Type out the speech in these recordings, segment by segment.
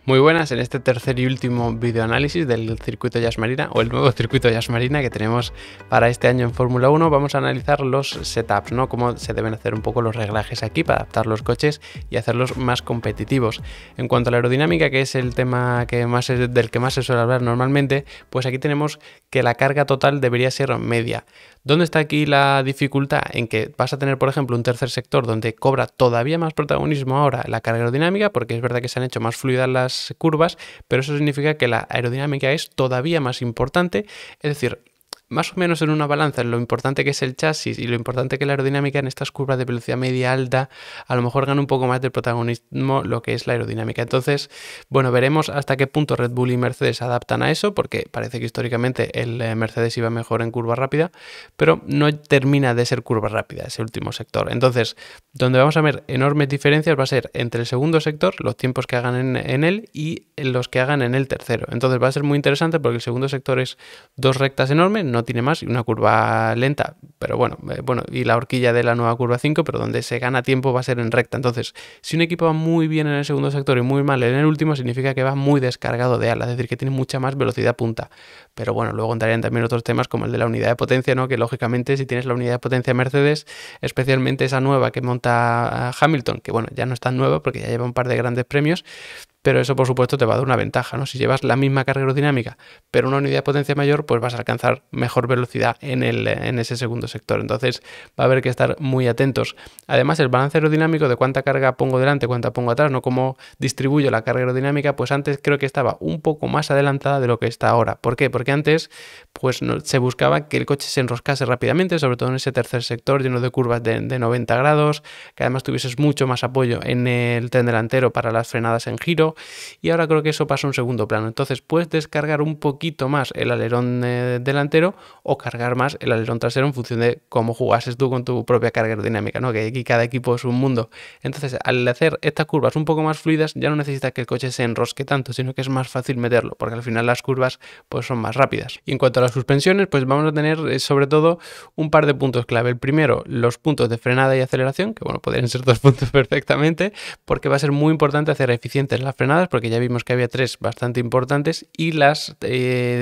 Muy buenas, en este tercer y último videoanálisis del circuito Yas Marina o el nuevo circuito Yas Marina que tenemos para este año en Fórmula 1, vamos a analizar los setups, ¿no? Cómo se deben hacer un poco los reglajes aquí para adaptar los coches y hacerlos más competitivos. En cuanto a la aerodinámica, que es el tema del que más se suele hablar normalmente, pues aquí tenemos que la carga total debería ser media. ¿Dónde está aquí la dificultad? En que vas a tener, por ejemplo, un tercer sector donde cobra todavía más protagonismo ahora la carga aerodinámica, porque es verdad que se han hecho más fluidas las curvas, pero eso significa que la aerodinámica es todavía más importante, es decir, más o menos en una balanza en lo importante que es el chasis y lo importante que es la aerodinámica en estas curvas de velocidad media alta, a lo mejor gana un poco más de protagonismo lo que es la aerodinámica. Entonces, bueno, veremos hasta qué punto Red Bull y Mercedes se adaptan a eso, porque parece que históricamente el Mercedes iba mejor en curva rápida, pero no termina de ser curva rápida ese último sector. Entonces, donde vamos a ver enormes diferencias va a ser entre el segundo sector, los tiempos que hagan en él y los que hagan en el tercero. Entonces va a ser muy interesante porque el segundo sector es dos rectas enormes, no tiene más, y una curva lenta, pero bueno, y la horquilla de la nueva curva 5, pero donde se gana tiempo va a ser en recta. Entonces, si un equipo va muy bien en el segundo sector y muy mal en el último, significa que va muy descargado de ala, es decir, que tiene mucha más velocidad punta. Pero bueno, luego entrarían también otros temas como el de la unidad de potencia, ¿no? Que lógicamente si tienes la unidad de potencia Mercedes, especialmente esa nueva que monta Hamilton, que bueno, ya no es tan nueva porque ya lleva un par de grandes premios, pero eso por supuesto te va a dar una ventaja, ¿no? Si llevas la misma carga aerodinámica, pero una unidad de potencia mayor, pues vas a alcanzar mejor velocidad en ese segundo sector. Entonces va a haber que estar muy atentos. Además, el balance aerodinámico de cuánta carga pongo delante, cuánta pongo atrás, ¿no? Cómo distribuyo la carga aerodinámica, pues antes creo que estaba un poco más adelantada de lo que está ahora. ¿Por qué? Porque antes pues se buscaba que el coche se enroscase rápidamente, sobre todo en ese tercer sector lleno de curvas de 90 grados, que además tuvieses mucho más apoyo en el tren delantero para las frenadas en giro. Y ahora creo que eso pasa a un segundo plano. Entonces puedes descargar un poquito más el alerón delantero o cargar más el alerón trasero en función de cómo jugases tú con tu propia carga aerodinámica, ¿no? Que aquí cada equipo es un mundo. Entonces, al hacer estas curvas un poco más fluidas, ya no necesitas que el coche se enrosque tanto, sino que es más fácil meterlo, porque al final las curvas pues son más rápidas. Y en cuanto a las suspensiones, pues vamos a tener sobre todo un par de puntos clave. El primero, los puntos de frenada y aceleración, que bueno, podrían ser dos puntos perfectamente, porque va a ser muy importante hacer eficientes las frenadas, porque ya vimos que había tres bastante importantes, y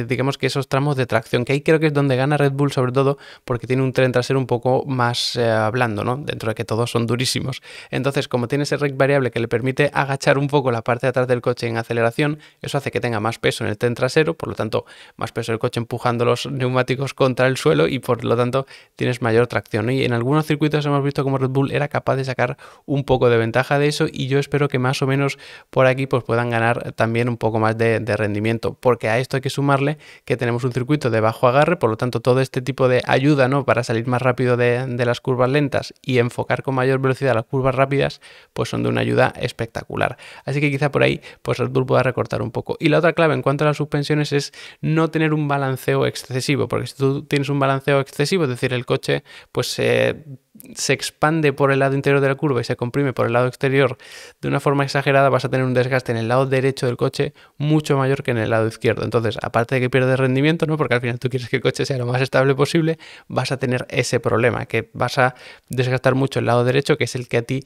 digamos que esos tramos de tracción, que ahí creo que es donde gana Red Bull sobre todo, porque tiene un tren trasero un poco más blando, ¿no? Dentro de que todos son durísimos. Entonces, como tiene ese rec variable que le permite agachar un poco la parte de atrás del coche en aceleración, eso hace que tenga más peso en el tren trasero, por lo tanto, más peso del coche empujando los neumáticos contra el suelo y por lo tanto tienes mayor tracción, ¿no? Y en algunos circuitos hemos visto como Red Bull era capaz de sacar un poco de ventaja de eso, y yo espero que más o menos por aquí pues puedan ganar también un poco más de rendimiento, porque a esto hay que sumarle que tenemos un circuito de bajo agarre, por lo tanto todo este tipo de ayuda, ¿no? Para salir más rápido de las curvas lentas y enfocar con mayor velocidad las curvas rápidas, pues son de una ayuda espectacular. Así que quizá por ahí pues Red Bull pueda recortar un poco. Y la otra clave en cuanto a las suspensiones es no tener un balanceo excesivo, porque si tú tienes un balanceo excesivo, es decir, el coche pues se expande por el lado interior de la curva y se comprime por el lado exterior de una forma exagerada, vas a tener un desgaste en el lado derecho del coche mucho mayor que en el lado izquierdo. Entonces, aparte de que pierdes rendimiento, ¿no? Porque al final tú quieres que el coche sea lo más estable posible, vas a tener ese problema, que vas a desgastar mucho el lado derecho, que es el que a ti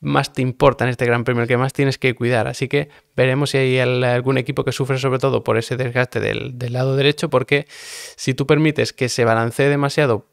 más te importa en este Gran Premio, el que más tienes que cuidar. Así que veremos si hay algún equipo que sufre sobre todo por ese desgaste del lado derecho, porque si tú permites que se balancee demasiado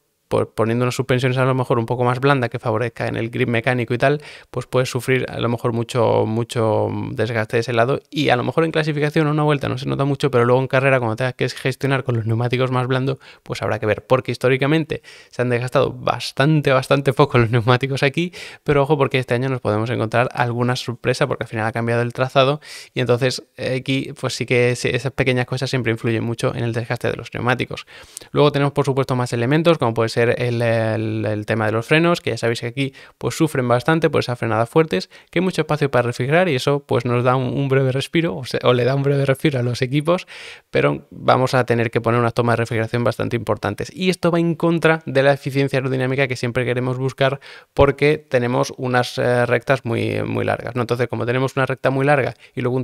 poniendo unas suspensiones a lo mejor un poco más blanda que favorezca en el grip mecánico y tal, pues puedes sufrir a lo mejor mucho desgaste de ese lado, y a lo mejor en clasificación a una vuelta no se nota mucho, pero luego en carrera cuando tengas que gestionar con los neumáticos más blandos, pues habrá que ver, porque históricamente se han desgastado bastante poco los neumáticos aquí, pero ojo porque este año nos podemos encontrar alguna sorpresa porque al final ha cambiado el trazado, y entonces aquí pues sí que esas pequeñas cosas siempre influyen mucho en el desgaste de los neumáticos. Luego tenemos por supuesto más elementos, como puede ser el tema de los frenos, que ya sabéis que aquí pues sufren bastante por esas frenadas fuertes, que hay mucho espacio para refrigerar y eso pues nos da un breve respiro o le da un breve respiro a los equipos, pero vamos a tener que poner unas tomas de refrigeración bastante importantes, y esto va en contra de la eficiencia aerodinámica que siempre queremos buscar, porque tenemos unas rectas muy largas, ¿no? Entonces, como tenemos una recta muy larga y luego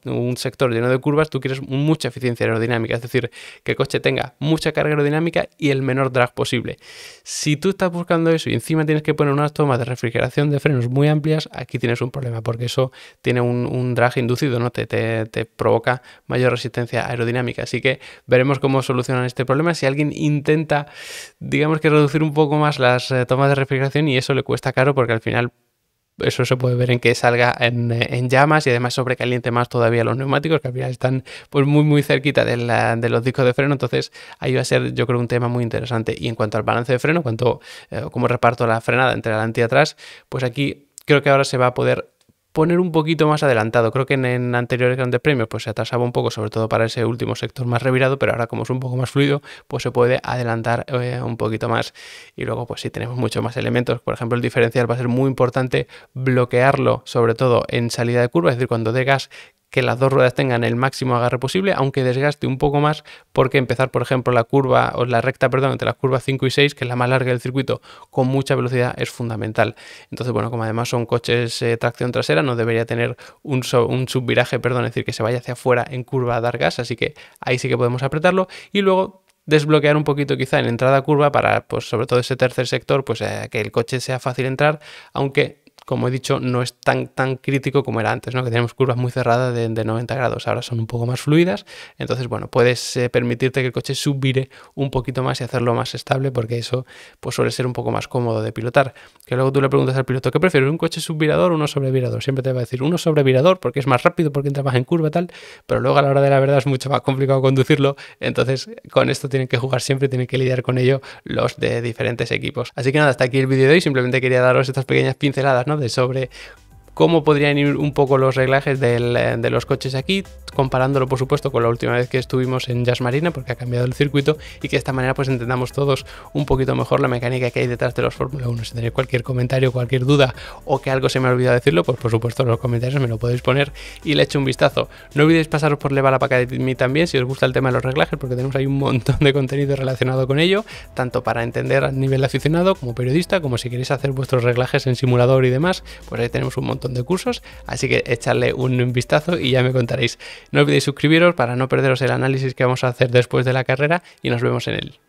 un sector lleno de curvas, tú quieres mucha eficiencia aerodinámica, es decir, que el coche tenga mucha carga aerodinámica y el menor drag posible. que si tú estás buscando eso y encima tienes que poner unas tomas de refrigeración de frenos muy amplias, aquí tienes un problema, porque eso tiene un drag inducido, ¿no? Te provoca mayor resistencia aerodinámica. Así que veremos cómo solucionan este problema. Si alguien intenta, digamos que reducir un poco más las tomas de refrigeración, y eso le cuesta caro, porque al final eso se puede ver en que salga en llamas y además sobrecaliente más todavía los neumáticos, que al final están pues muy cerquita de los discos de freno. Entonces ahí va a ser, yo creo, un tema muy interesante. Y en cuanto al balance de freno, cómo reparto la frenada entre adelante y atrás, pues aquí creo que ahora se va a poder poner un poquito más adelantado. Creo que en anteriores grandes premios pues se atrasaba un poco, sobre todo para ese último sector más revirado, pero ahora como es un poco más fluido, pues se puede adelantar un poquito más. Y luego pues sí tenemos muchos más elementos. Por ejemplo, el diferencial va a ser muy importante bloquearlo, sobre todo en salida de curva, es decir, cuando dé gas, que las dos ruedas tengan el máximo agarre posible, aunque desgaste un poco más, porque empezar, por ejemplo, la recta, entre las curvas 5 y 6, que es la más larga del circuito, con mucha velocidad es fundamental. Entonces, bueno, como además son coches tracción trasera, no debería tener un subviraje, es decir, que se vaya hacia afuera en curva a dar gas, así que ahí sí que podemos apretarlo. Y luego desbloquear un poquito quizá en entrada a curva para, pues sobre todo ese tercer sector, pues que el coche sea fácil entrar, aunque como he dicho, no es tan crítico como era antes, ¿no? Que tenemos curvas muy cerradas de 90 grados, ahora son un poco más fluidas. Entonces, bueno, puedes permitirte que el coche subvire un poquito más y hacerlo más estable, porque eso pues suele ser un poco más cómodo de pilotar. Que luego tú le preguntas al piloto, ¿qué prefieres, un coche subvirador o uno sobrevirador? Siempre te va a decir uno sobrevirador porque es más rápido, porque entra más en curva, tal, pero luego a la hora de la verdad es mucho más complicado conducirlo. Entonces, con esto tienen que jugar siempre, tienen que lidiar con ello los de diferentes equipos. Así que nada, hasta aquí el vídeo de hoy. Simplemente quería daros estas pequeñas pinceladas, ¿no? Sobre cómo podrían ir un poco los reglajes de los coches aquí, comparándolo por supuesto con la última vez que estuvimos en Jazz Marina, porque ha cambiado el circuito, y que de esta manera pues entendamos todos un poquito mejor la mecánica que hay detrás de los Fórmula 1. Si tenéis cualquier comentario, cualquier duda o que algo se me ha olvidado decirlo, pues por supuesto en los comentarios me lo podéis poner y le echo un vistazo. No olvidéis pasaros por Leval Academy también si os gusta el tema de los reglajes, porque tenemos ahí un montón de contenido relacionado con ello, tanto para entender a nivel aficionado como periodista, como si queréis hacer vuestros reglajes en simulador y demás, pues ahí tenemos un montón de cursos, así que echadle un vistazo y ya me contaréis. No olvidéis suscribiros para no perderos el análisis que vamos a hacer después de la carrera, y nos vemos en él.